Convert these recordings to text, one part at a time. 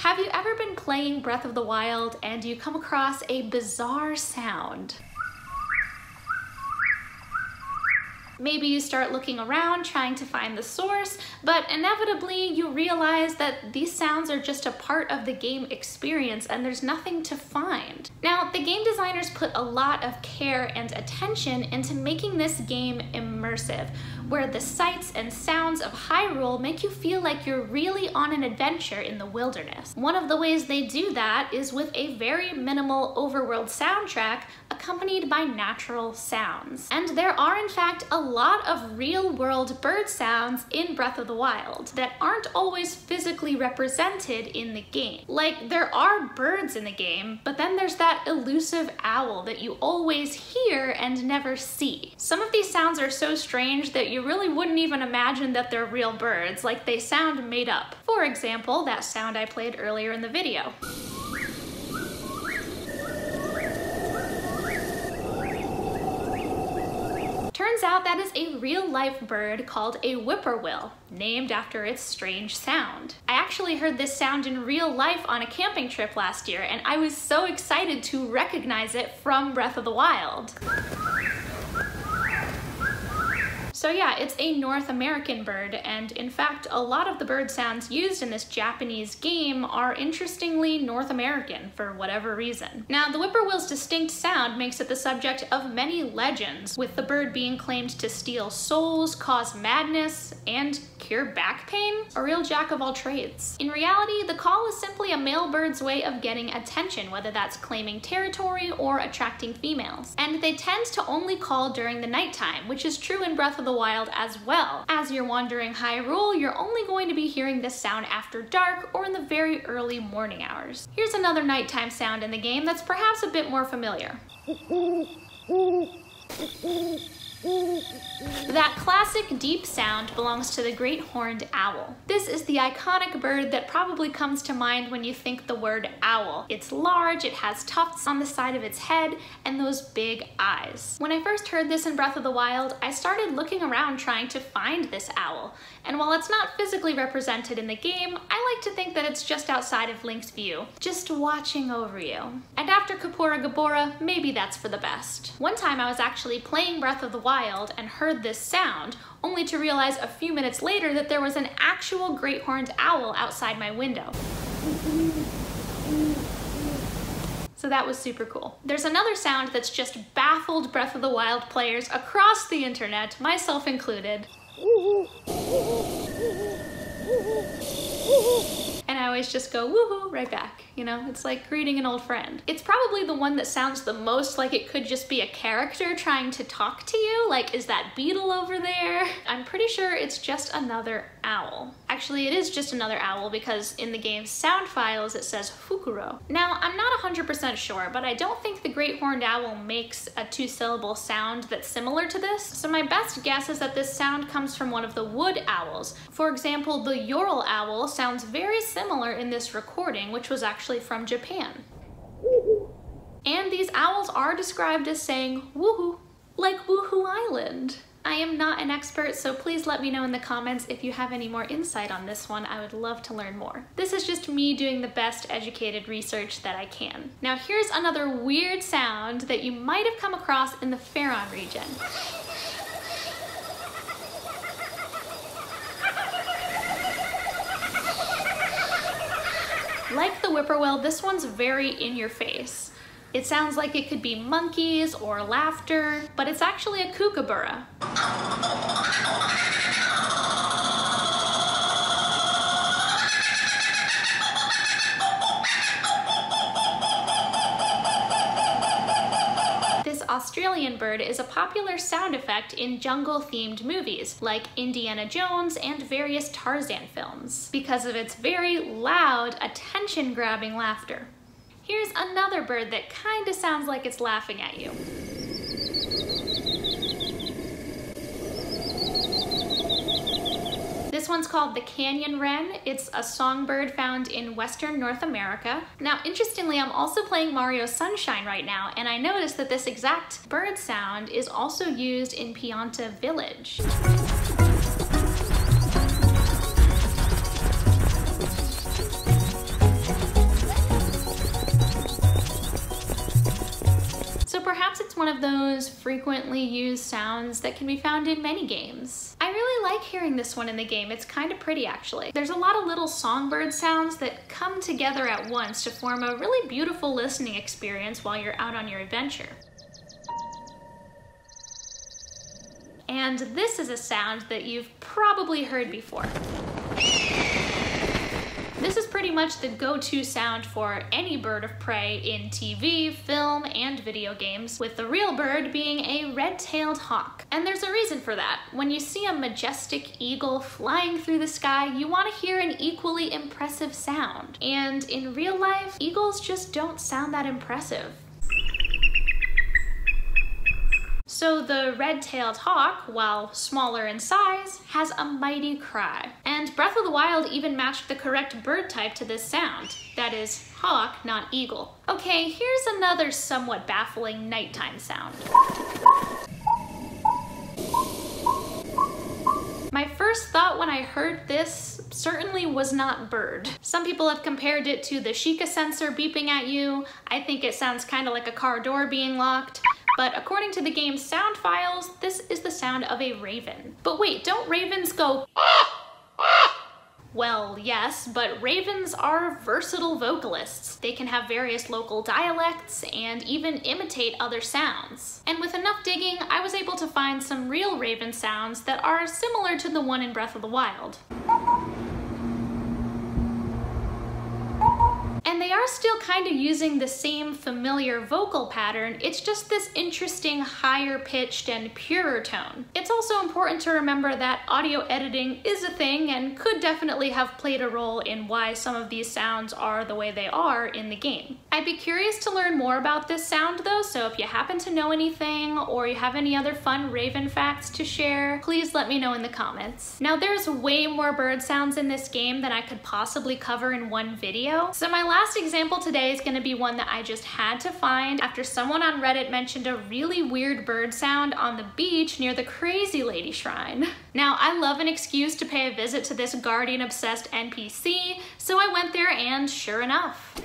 Have you ever been playing Breath of the Wild and you come across a bizarre sound? Maybe you start looking around trying to find the source, but inevitably you realize that these sounds are just a part of the game experience and there's nothing to find. Now, the game designers put a lot of care and attention into making this game immersive, where the sights and sounds of Hyrule make you feel like you're really on an adventure in the wilderness. One of the ways they do that is with a very minimal overworld soundtrack accompanied by natural sounds. And there are in fact a lot of real-world bird sounds in Breath of the Wild that aren't always physically represented in the game. Like, there are birds in the game, but then there's that elusive owl that you always hear and never see. Some of these sounds are so strange that you really wouldn't even imagine that they're real birds, like they sound made up. For example, that sound I played earlier in the video. Turns out that is a real-life bird called a whi-poor-WILL, named after its strange sound. I actually heard this sound in real life on a camping trip last year, and I was so excited to recognize it from Breath of the Wild. So yeah, it's a North American bird, and in fact, a lot of the bird sounds used in this Japanese game are interestingly North American for whatever reason. Now, the whi-poor-WILL's distinct sound makes it the subject of many legends, with the bird being claimed to steal souls, cause madness, and cure back pain. A real jack of all trades. In reality, the call is simply a male bird's way of getting attention, whether that's claiming territory or attracting females. And they tend to only call during the nighttime, which is true in Breath of the Wild as well. As you're wandering Hyrule, you're only going to be hearing this sound after dark or in the very early morning hours. Here's another nighttime sound in the game that's perhaps a bit more familiar. That classic deep sound belongs to the great horned owl. This is the iconic bird that probably comes to mind when you think the word owl. It's large, it has tufts on the side of its head, and those big eyes. When I first heard this in Breath of the Wild, I started looking around trying to find this owl. And while it's not physically represented in the game, I like to think that it's just outside of Link's view, just watching over you. And after kookaburra, maybe that's for the best. One time I was actually playing Breath of the Wild and heard this sound, only to realize a few minutes later that there was an actual great horned owl outside my window. So that was super cool. There's another sound that's just baffled Breath of the Wild players across the internet, myself included. And I always just go woohoo right back, you know? It's like greeting an old friend. It's probably the one that sounds the most like it could just be a character trying to talk to you, like, is that beetle over there? I'm pretty sure it's just another owl. Actually, it is just another owl because in the game's sound files it says fukuro. Now, I'm not 100% sure, but I don't think the great horned owl makes a two-syllable sound that's similar to this, so my best guess is that this sound comes from one of the wood owls. For example, the Ural owl sounds very similar in this recording, which was actually from Japan. And these owls are described as saying woohoo, like Woohoo Island. I am not an expert, so please let me know in the comments if you have any more insight on this one. I would love to learn more. This is just me doing the best educated research that I can. Now here's another weird sound that you might have come across in the Faron region. Like the whi-poor-WILL, this one's very in your face. It sounds like it could be monkeys or laughter, but it's actually a kookaburra. This Australian bird is a popular sound effect in jungle-themed movies like Indiana Jones and various Tarzan films because of its very loud, attention-grabbing laughter. Here's another bird that kinda sounds like it's laughing at you. This one's called the canyon wren. It's a songbird found in Western North America. Now, interestingly, I'm also playing Mario Sunshine right now, and I noticed that this exact bird sound is also used in Pianta Village. perhaps it's one of those frequently used sounds that can be found in many games. I really like hearing this one in the game. It's kind of pretty, actually. There's a lot of little songbird sounds that come together at once to form a really beautiful listening experience while you're out on your adventure. And this is a sound that you've probably heard before. This is pretty much the go-to sound for any bird of prey in TV, film, and video games, with the real bird being a red-tailed hawk. And there's a reason for that. When you see a majestic eagle flying through the sky, you want to hear an equally impressive sound. And in real life, eagles just don't sound that impressive. So the red-tailed hawk, while smaller in size, has a mighty cry. And Breath of the Wild even matched the correct bird type to this sound. That is, hawk, not eagle. Okay, here's another somewhat baffling nighttime sound. My first thought when I heard this certainly was not bird. Some people have compared it to the Sheikah sensor beeping at you. I think it sounds kind of like a car door being locked. But according to the game's sound files, this is the sound of a raven. But wait, don't ravens go Well, yes, but ravens are versatile vocalists. They can have various local dialects and even imitate other sounds. And with enough digging, I was able to find some real raven sounds that are similar to the one in Breath of the Wild. And they are still kind of using the same familiar vocal pattern, it's just this interesting higher pitched and purer tone. It's also important to remember that audio editing is a thing and could definitely have played a role in why some of these sounds are the way they are in the game. I'd be curious to learn more about this sound though, so if you happen to know anything or you have any other fun raven facts to share, please let me know in the comments. Now there's way more bird sounds in this game than I could possibly cover in one video, so my last example today is going to be one that I just had to find after someone on Reddit mentioned a really weird bird sound on the beach near the Crazy Lady Shrine. Now, I love an excuse to pay a visit to this guardian-obsessed NPC, so I went there and sure enough.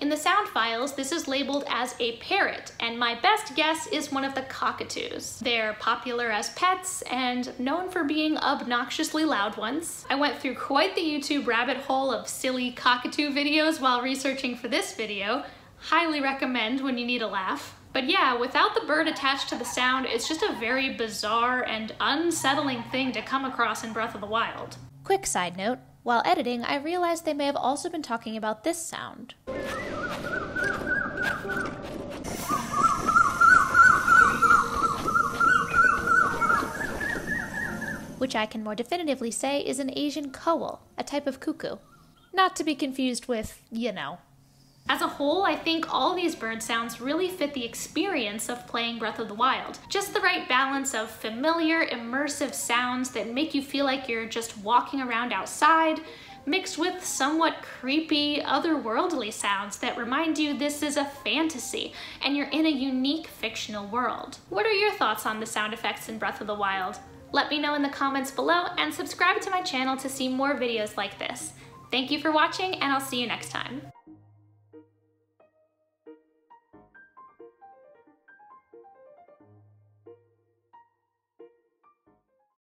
In the sound files, this is labeled as a parrot, and my best guess is one of the cockatoos. They're popular as pets and known for being obnoxiously loud ones. I went through quite the YouTube rabbit hole of silly cockatoo videos while researching for this video. Highly recommend when you need a laugh. But yeah, without the bird attached to the sound, it's just a very bizarre and unsettling thing to come across in Breath of the Wild. Quick side note, while editing, I realized they may have also been talking about this sound. Which I can more definitively say is an Asian coal, a type of cuckoo. Not to be confused with, you know. As a whole, I think all these bird sounds really fit the experience of playing Breath of the Wild. Just the right balance of familiar, immersive sounds that make you feel like you're just walking around outside, mixed with somewhat creepy, otherworldly sounds that remind you this is a fantasy and you're in a unique fictional world. What are your thoughts on the sound effects in Breath of the Wild? Let me know in the comments below and subscribe to my channel to see more videos like this. Thank you for watching, and I'll see you next time.